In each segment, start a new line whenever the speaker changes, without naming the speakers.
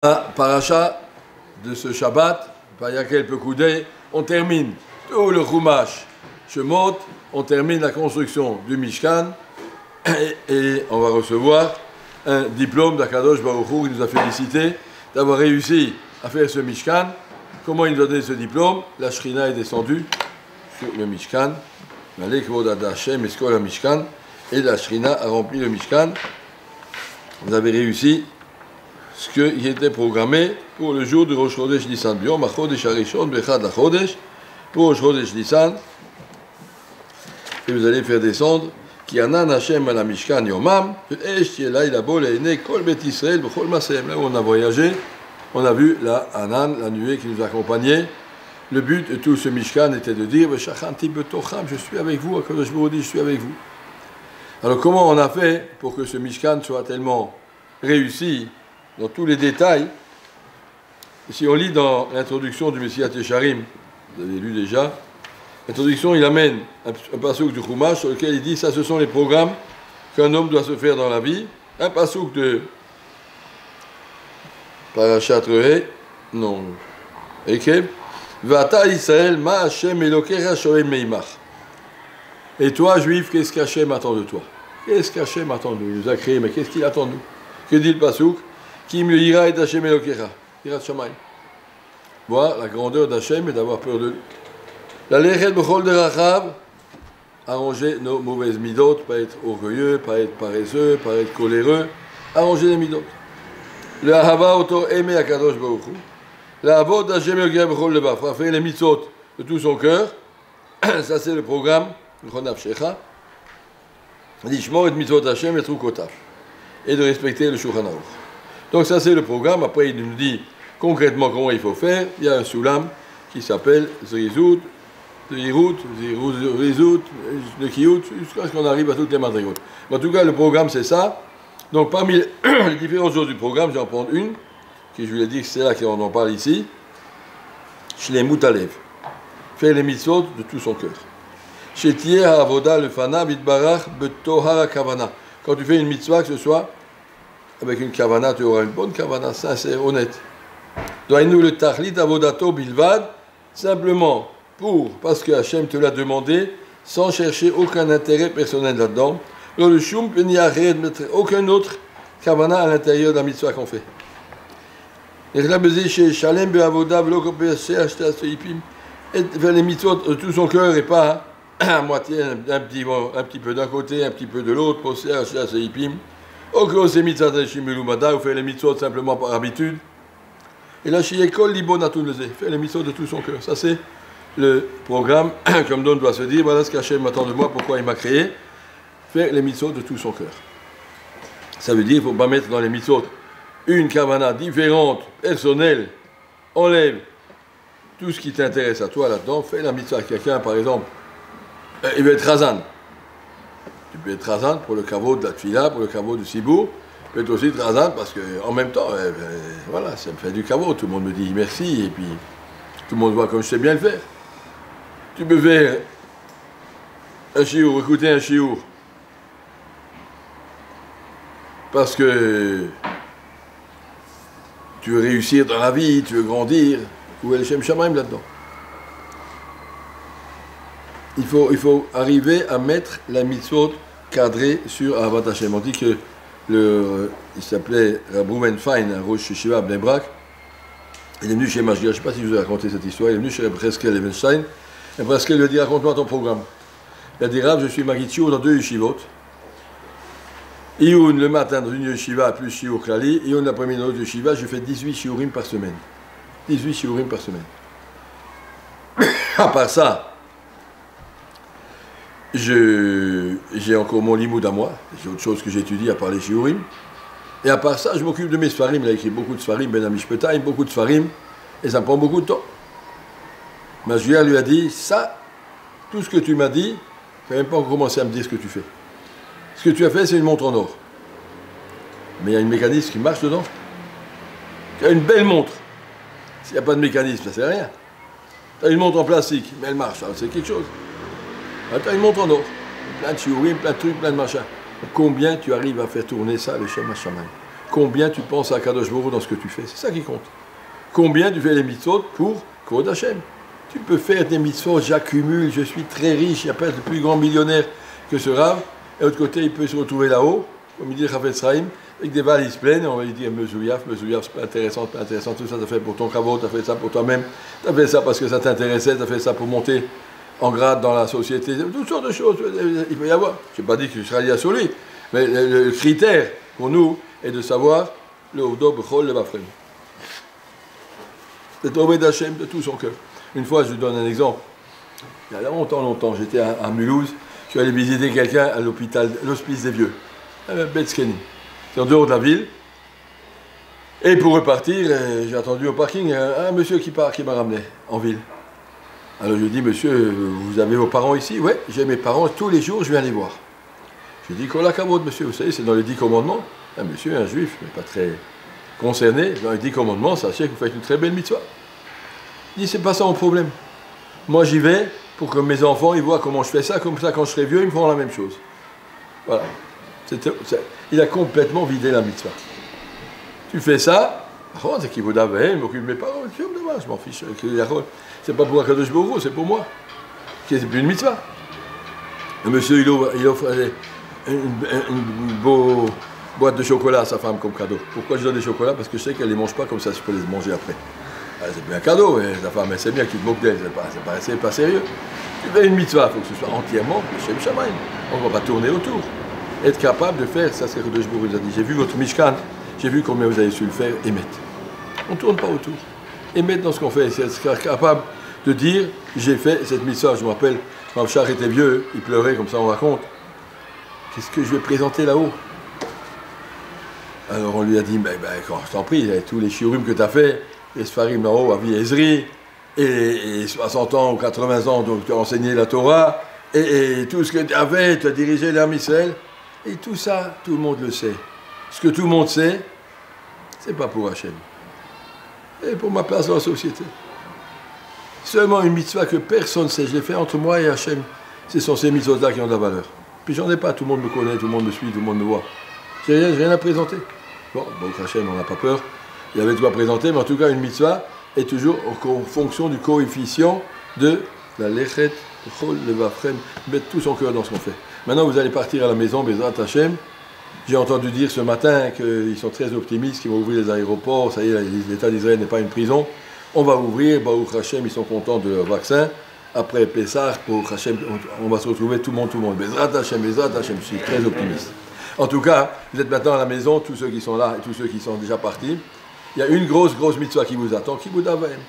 Paracha de ce Shabbat, par Yakel Pekoudé, on termine tout le Chumash Shemot, on termine la construction du Mishkan et on va recevoir un diplôme d'Akadosh Baruch Hu qui nous a félicité d'avoir réussi à faire ce Mishkan. Comment il nous a donné ce diplôme? La Shrina est descendue sur le Mishkan, et la Shrina a rempli le Mishkan. Vous avez réussi ce qui était programmé pour le jour de Rosh Chodesh Nissan. Yom HaChodesh HaRishon Bechad HaChodesh, pour Rosh Chodesh Nissan. Et vous allez faire descendre Ki Anan Hashem ala Mishkan Yomam, Esh Tielay Labo Le'ene Kol Bet Israël B'chol Masehem. Là où on a voyagé, on a vu la Anan, la nuée qui nous accompagnait. Le but de tout ce Mishkan était de dire V'shachanti betocham, je suis avec vous, Akadosh Baruch Hu, je suis avec vous. Alors comment on a fait pour que ce Mishkan soit tellement réussi dans tous les détails? Si on lit dans l'introduction du Messiah Tesharim, vous avez lu déjà, l'introduction, il amène un passouk du Chumash sur lequel il dit ça, ce sont les programmes qu'un homme doit se faire dans la vie. Un passouk de Parashat Re'eh, non, Ekev, Vata Israël ma Hashem Elokecha shoem meimach. Et toi, juif, qu'est-ce qu'Hachem attend de toi? Qu'est-ce qu'Hachem attend de nous? Il nous a créés, mais qu'est-ce qu'il attend de nous? Que dit le passouk? Kim le ira et Hachem Elokecha, Yirat Shamayim. Voir la grandeur d'Hachem et d'avoir peur de lui. La lechet b'chol derachav, arranger nos mauvaises midot, pas être orgueilleux, pas être paresseux, pas être coléreux, arranger les midot. Le ahava auto aimé à Kadosh Baruch Hu. La avot d'Hachem Elokecha b'chol levav, faire les mitzvot de tout son cœur. Ça c'est le programme Chonav Shecha. Lishmor et mitzvot Hachem et trukotav. Et de respecter le Shulchan Aruch. Donc ça c'est le programme. Après il nous dit concrètement comment il faut faire. Il y a un soulam qui s'appelle Zrizut, Zrizut, le Kiyut, jusqu'à ce qu'on arrive à toutes les madrigotes. En tout cas le programme c'est ça. Donc parmi les différentes choses du programme, j'en prends une, qui je vous l'ai dit que c'est là qu'on en parle ici. Shlemut Alev. Faire les mitzvot de tout son cœur. Shetieh ha'avoda lefana bitbarach betohar kavana. Quand tu fais une mitzvah, que ce soit avec une kavana, tu auras une bonne kavana, sincère, honnête. Dois-nous le tachlit avodato bilvad, simplement parce que Hachem te l'a demandé, sans chercher aucun intérêt personnel là-dedans. Le shum peniachet, mettre aucun autre kavana à l'intérieur de la mitzvah qu'on fait. Et faire les mitzvot de tout son cœur et pas à moitié, un petit peu d'un côté, un petit peu de l'autre, pour faire les mitzvot simplement par habitude. Et là, faire les mitzvot de tout son cœur. Ça, c'est le programme, comme l'homme doit se dire, voilà ce qu'Hachem m'attend de moi, pourquoi il m'a créé. Faire les mitzvot de tout son cœur. Ça veut dire qu'il ne faut pas mettre dans les mitzvot une kavana différente, personnelle. Enlève tout ce qui t'intéresse à toi là-dedans. Fais la mitzvah. Quelqu'un, par exemple, il veut être razan. Tu peux être razan pour le caveau de la tfila, pour le caveau du sibour. Tu peux être aussi razan parce qu'en même temps, voilà, ça me fait du caveau. Tout le monde me dit merci et puis tout le monde voit comme je sais bien le faire. Tu peux faire un chiour, écouter un chiour parce que tu veux réussir dans la vie, tu veux grandir. Où est le Shem Shamayim là-dedans? Il faut arriver à mettre la mitzvot cadrée sur Ahavat Hashem. On dit que il s'appelait Raboumen Fein, un Rosh Yeshiva à Bnei Brak. Il est venu chez Mashgiach, je ne sais pas si je vous ai raconté cette histoire, il est venu chez Preskel Evenstein. Et Preskel lui a dit raconte-moi ton programme. Il a dit Rav, je suis Magitchiour dans 2 yeshivot. Iyun le matin dans une yeshiva plus shiur klali, Iyun l'après-midi dans l'autre yeshiva, je fais 18 shiurim par semaine. 18 shiurim par semaine. À part ça, j'ai encore mon limoud à moi, j'ai autre chose que j'étudie à part les shiurim. Et à part ça, je m'occupe de mes sfarim. Il a écrit beaucoup de sfarim, Ben Amishpetaim, beaucoup de sfarim, et ça me prend beaucoup de temps. Mashgiach lui a dit, ça, tout ce que tu m'as dit, tu n'as même pas commencé à me dire ce que tu fais. Ce que tu as fait, c'est une montre en or. Mais il y a un mécanisme qui marche dedans. Tu as une belle montre. S'il n'y a pas de mécanisme, ça ne sert à rien. Tu as une montre en plastique, mais elle marche, c'est quelque chose. Tu as une montre en or. Plein de chiourim, plein de trucs, plein de machins. Combien tu arrives à faire tourner ça, le Shem Hashamayim? combien tu penses à Kadosh Baruch Hu dans ce que tu fais. C'est ça qui compte. Combien tu fais les mitzvot pour Kvod Hashem. Tu peux faire des mitzvot, j'accumule, je suis très riche, il n'y a pas de plus grand millionnaire que ce Rav. Et de l'autre côté, il peut se retrouver là-haut, comme il dit Chafetz Chaim, avec des valises pleines, et on va lui dire Mezouillaf, c'est pas intéressant, tout ça, tu as fait pour ton kavod, tu as fait ça pour toi-même, tu as fait ça parce que ça t'intéressait, tu as fait ça pour monter en grade dans la société, toutes sortes de choses, il peut y avoir. Je n'ai pas dit que je serai lié sur lui, mais le critère pour nous est de savoir le Ovdo B'chol Levavchem. D'être Oved Hashem de tout son cœur. Une fois, je vous donne un exemple. Il y a longtemps, j'étais à Mulhouse, je suis allé visiter quelqu'un à l'hospice des vieux, à Betskeni. C'est en dehors de la ville. Et pour repartir, j'ai attendu au parking un monsieur qui m'a ramené en ville. Alors je lui ai dit, monsieur, vous avez vos parents ici? Oui, j'ai mes parents, tous les jours je viens les voir. Je lui ai dit, Kol HaKavod, monsieur, vous savez, c'est dans les 10 commandements. Un monsieur, un juif, mais pas très concerné, dans les 10 commandements, sachez que vous faites une très belle mitzvah. Il dit, c'est pas ça mon problème. Moi j'y vais pour que mes enfants ils voient comment je fais ça, comme ça quand je serai vieux, ils me feront la même chose. Voilà. Il a complètement vidé la mitzvah. Tu fais ça, c'est qu'il vous d'avait, il m'occupe de mes parents, je m'en fiche. C'est pas pour Akadosh Baruch Hu, c'est pour moi. C'est plus une mitzvah. Le monsieur, il offre une boîte de chocolat à sa femme comme cadeau. Pourquoi je donne des chocolats? Parce que je sais qu'elle ne les mange pas, comme ça je peux les manger après. C'est plus un cadeau, mais la femme, elle sait bien que tu te moques d'elle, c'est pas sérieux. Tu fais une mitzvah, il faut que ce soit entièrement Shem Shamayim. On ne va pas tourner autour. Être capable de faire, ça c'est ce que Akadosh Baruch Hu a dit. J'ai vu votre Mishkan, j'ai vu combien vous avez su le faire, émettre. On ne tourne pas autour. Émettre dans ce qu'on fait, c'est être capable de dire, j'ai fait cette mitzvah. Je me rappelle, quand Char était vieux, il pleurait, comme ça on raconte. Qu'est-ce que je vais présenter là-haut? Alors on lui a dit, quand je t'en prie, tous les shiurim que tu as fait, les Sfarim là-haut, Avi Ezri, et 60 ans ou 80 ans, donc tu as enseigné la Torah, et tout ce que tu as fait, tu as dirigé l'Am Israël, et tout ça, tout le monde le sait. Ce que tout le monde sait, c'est pas pour Hachem. Et pour ma place dans la société. Seulement une mitzvah que personne ne sait, je l'ai fait entre moi et Hachem. Ce sont ces mitzvot-là qui ont de la valeur. Puis j'en ai pas, tout le monde me connaît, tout le monde me suit, tout le monde me voit. J'ai rien à présenter. Bon, Hachem, on n'a pas peur. Il y avait tout à présenter, mais en tout cas, une mitzvah est toujours en fonction du coefficient de la lechet, le vafrem, mettre tout son cœur dans ce qu'on fait. Maintenant, vous allez partir à la maison, Bezrat Hachem. J'ai entendu dire ce matin qu'ils sont très optimistes, qu'ils vont ouvrir les aéroports. Ça y est, l'État d'Israël n'est pas une prison. On va ouvrir, Baruch Hashem, ils sont contents de leur vaccin. Après Pessah, Baruch Hashem, on va se retrouver tout le monde. Bezrat Hashem, je suis très optimiste. En tout cas, vous êtes maintenant à la maison, tous ceux qui sont là et tous ceux qui sont déjà partis. Il y a une grosse mitzvah qui vous attend, Kibud Avaim.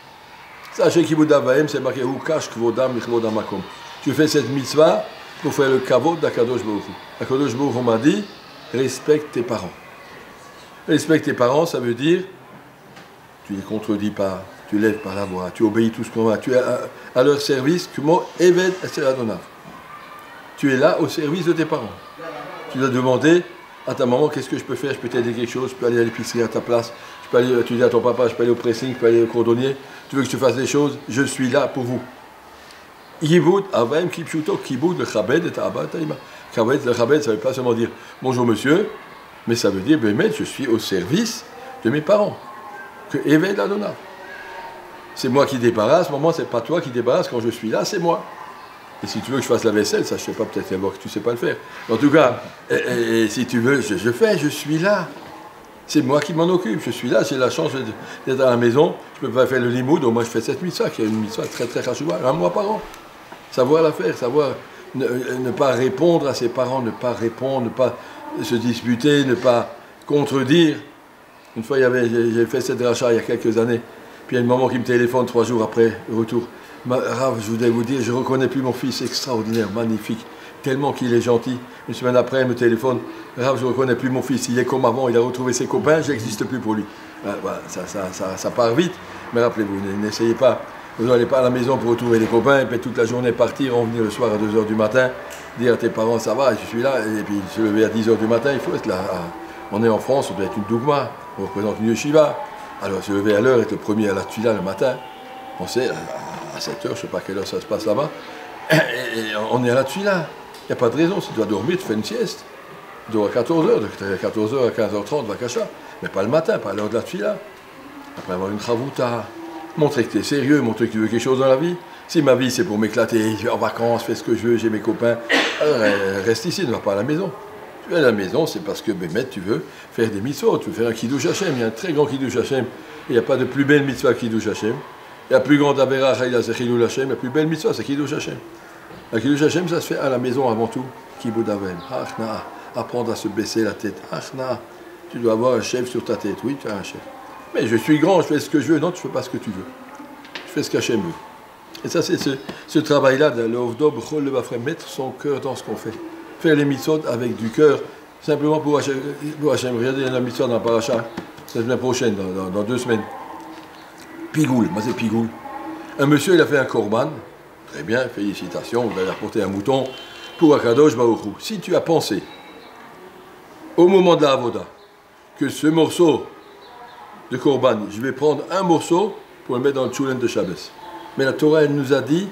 Sachez Kibud Avaim, c'est marqué Ukash Kvodam Michlodam Makom. Tu fais cette mitzvah pour faire le kavod d'Akadosh Baruch Hu. Akadosh Baruch Hu m'a dit, respecte tes parents. Respecte tes parents, ça veut dire, tu ne les contredis pas, tu lèves pas la voix, tu obéis tout ce qu'on va, tu es à leur service, como Eved Eser Adonav. Tu es là au service de tes parents. Tu dois demander à ta maman, qu'est-ce que je peux faire, je peux t'aider quelque chose, je peux aller à l'épicerie à ta place, je peux aller, tu dis à ton papa, je peux aller au pressing, je peux aller au cordonnier, tu veux que je te fasse des choses, je suis là pour vous. Yibud, Avaim, Kipshuto, Kibud, le Chabed et Ta'aba, Ta'ima. Le Chabed, ça ne veut pas seulement dire bonjour monsieur, mais ça veut dire, je suis au service de mes parents. Que Eved Adonai. C'est moi qui débarrasse, maman, c'est pas toi qui débarrasse, quand je suis là, c'est moi. Et si tu veux que je fasse la vaisselle, ça je sais pas, peut-être que tu sais pas le faire. En tout cas, et si tu veux, je fais, je suis là. C'est moi qui m'en occupe, je suis là, j'ai la chance d'être à la maison, je peux pas faire le limoud, au moins je fais cette mitzvah, qui est une mitzvah très très chachouva, un mois par an. Savoir la faire, savoir ne pas répondre à ses parents, ne pas répondre, ne pas se disputer, ne pas contredire. Une fois, j'ai fait cette rachat il y a quelques années, puis il y a une maman qui me téléphone 3 jours après le retour. Rav, je voudrais vous dire, je ne reconnais plus mon fils, extraordinaire, magnifique, tellement qu'il est gentil. Une semaine après, elle me téléphone, Rav, je ne reconnais plus mon fils, il est comme avant, il a retrouvé ses copains, je n'existe plus pour lui. Voilà, ça part vite, mais rappelez-vous, n'essayez pas, vous n'allez pas à la maison pour retrouver les copains, et puis toute la journée partir, revenir le soir à 2h du matin, dire à tes parents, ça va, je suis là, et puis se lever à 10h du matin, il faut être là. On est en France, on doit être une dougma, on représente une yeshiva. Alors se lever à l'heure, être le premier à la tfila le matin, on sait, à 7h, je ne sais pas à quelle heure ça se passe là-bas, et on est à la tfila. Il n'y a pas de raison, si tu dois dormir, tu fais une sieste. Tu dors à 14h, de 14h à 15h30, va cacha. Mais pas le matin, pas à l'heure de la tefila. Après avoir une chavouta, montrer que tu es sérieux, montrer que tu veux quelque chose dans la vie. Si ma vie c'est pour m'éclater, je vais en vacances, fais ce que je veux, j'ai mes copains, alors reste ici, ne va pas à la maison. Tu es à la maison, c'est parce que Bémet, tu veux faire des mitzvot, tu veux faire un kiddush Hashem, il y a un très grand kiddush Hashem, il n'y a pas de plus belle mitzvah que kiddush Hashem. La plus grande avera, c'est chilul Hashem, la plus belle mitzvah, c'est kiddush Hashem. La kiddush Hashem, ça se fait à la maison avant tout. Kibud Aven, Achna, apprendre à se baisser la tête. Achna, tu dois avoir un chef sur ta tête, oui, tu as un chef. Mais je suis grand, je fais ce que je veux, non, tu ne fais pas ce que tu veux. Tu fais ce qu'Hachem veut. Et ça, c'est ce travail-là de l'Ovdo, B'chol, le Bafrem, mettre son cœur dans ce qu'on fait. Faire les mitzvot avec du cœur, simplement pour Hachem. Regardez la mitzvot dans la paracha, la semaine prochaine, dans 2 semaines. Pigoul, moi c'est Pigoul. Un monsieur, il a fait un korban, très bien, félicitations, vous allez apporter un mouton pour Akadosh Baruch Hu. Si tu as pensé, au moment de la Avoda, que ce morceau de korban, je vais prendre un morceau pour le mettre dans le tchoulen de Shabbos. Mais la Torah, elle nous a dit,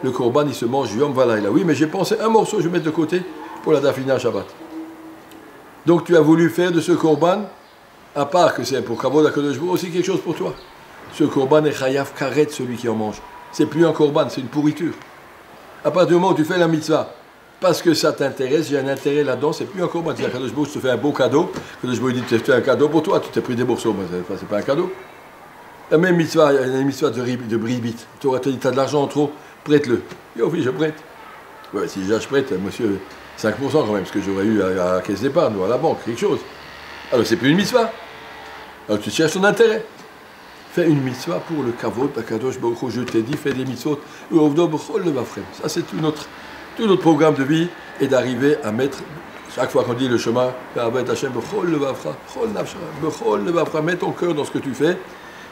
le korban, il se mange yom valayla. Oui, mais j'ai pensé un morceau, je vais mettre de côté pour la dafina Shabbat. Donc tu as voulu faire de ce korban, à part que c'est pour Kavod Akadosh Baruch Hu, aussi quelque chose pour toi. Ce korban est chayav karet, celui qui en mange. C'est plus un korban, c'est une pourriture. À partir du moment où tu fais la mitzvah, parce que ça t'intéresse, j'ai un intérêt là-dedans, c'est plus un korban. Si Akadosh Baruch Hu te fait un beau cadeau, Akadosh Baruch Hu dit, tu fais un cadeau pour toi, tu t'es pris des morceaux, mais c'est pas un cadeau. La même mitzvah, il y a une mitzvah de bribit. Tu auras dit, tu as de l'argent en trop, prête-le. Yo, oui, je prête. Ouais, si je prête, monsieur, 5% quand même, ce que j'aurais eu à la caisse d'épargne ou à la banque, quelque chose. Alors, c'est plus une mitzvah. Alors, tu cherches ton intérêt. Fais une mitzvah pour le kavod, Akadosh Baruch Hu, je t'ai dit, fais des mitzvot. Ça, c'est tout notre programme de vie, et d'arriver à mettre, chaque fois qu'on dit le chemin, mets ton cœur dans ce que tu fais.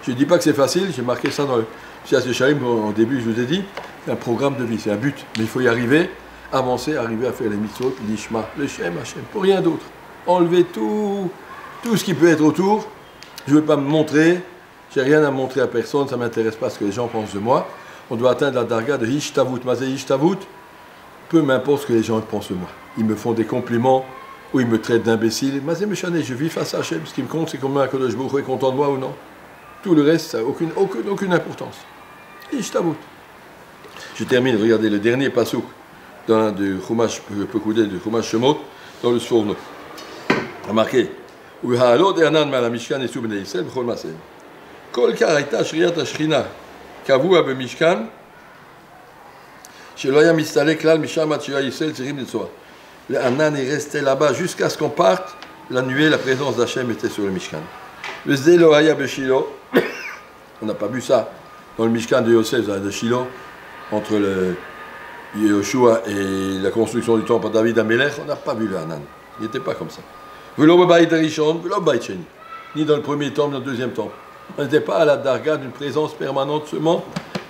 Je ne dis pas que c'est facile, j'ai marqué ça dans le Sias de Shalim, au début je vous ai dit, c'est un programme de vie, c'est un but, mais il faut y arriver, avancer, arriver à faire les mitzvot, l'ishma, le shem, Hashem, pour rien d'autre. Enlever tout ce qui peut être autour, je ne veux pas me montrer, j'ai rien à montrer à personne, ça ne m'intéresse pas ce que les gens pensent de moi. On doit atteindre la darga de Hishtavut, Mazé Hishtavut, peu m'importe ce que les gens pensent de moi. Ils me font des compliments, ou ils me traitent d'imbécile, Mazé Meshane, je vis face à Hashem, ce qui me compte c'est combien Akadosh Baruch Hu est content de moi ou non. Tout le reste, ça n'a aucune importance. Hishtavut. Je termine, regardez le dernier passouk dans du Chumash Pekudei, du Chumash Shemot, dans le Sforno. Remarquez, Uhalot Ernan Mala Mishkan et Subnei Yisrael B'chol Masem. Kol Karaita Shriyat Ashchina Kavua B'Mishkan Shelo Haya Mistaleh Klal Misham Ad Shira Yisrael Tzirim Netzoa. Le Hanan est resté là-bas jusqu'à ce qu'on parte. La nuée, la présence d'Hachem était sur le Mishkan. Le Zelo Haya B'Shilo. On n'a pas vu ça dans le Mishkan de Yosef, de Shiloh, entre le Yoshua et la construction du temple à David Amelech, on n'a pas vu le Hanan. Il n'était pas comme ça. Ni dans le premier temple, ni dans le deuxième temple. On n'était pas à la darga d'une présence permanente seulement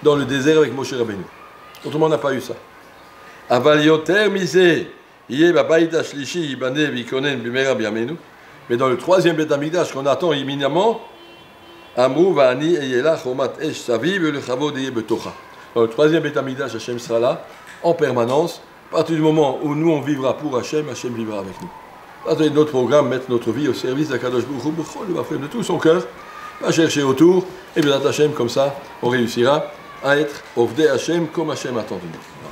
dans le désert avec Moshe Rabbeinu. Autrement, on n'a pas eu ça. Mais dans le troisième Beth Amikdash qu'on attend imminemment, dans le troisième Beth Amikdash, Hachem sera là, en permanence. À partir du moment où nous on vivra pour Hachem, Hachem vivra avec nous. C'est notre programme, mettre notre vie au service d'Akadosh Baruch Hu, de tout son cœur, va chercher autour, et bien Hachem, comme ça, on réussira à être Ovdei Hachem comme Hachem attend de nous.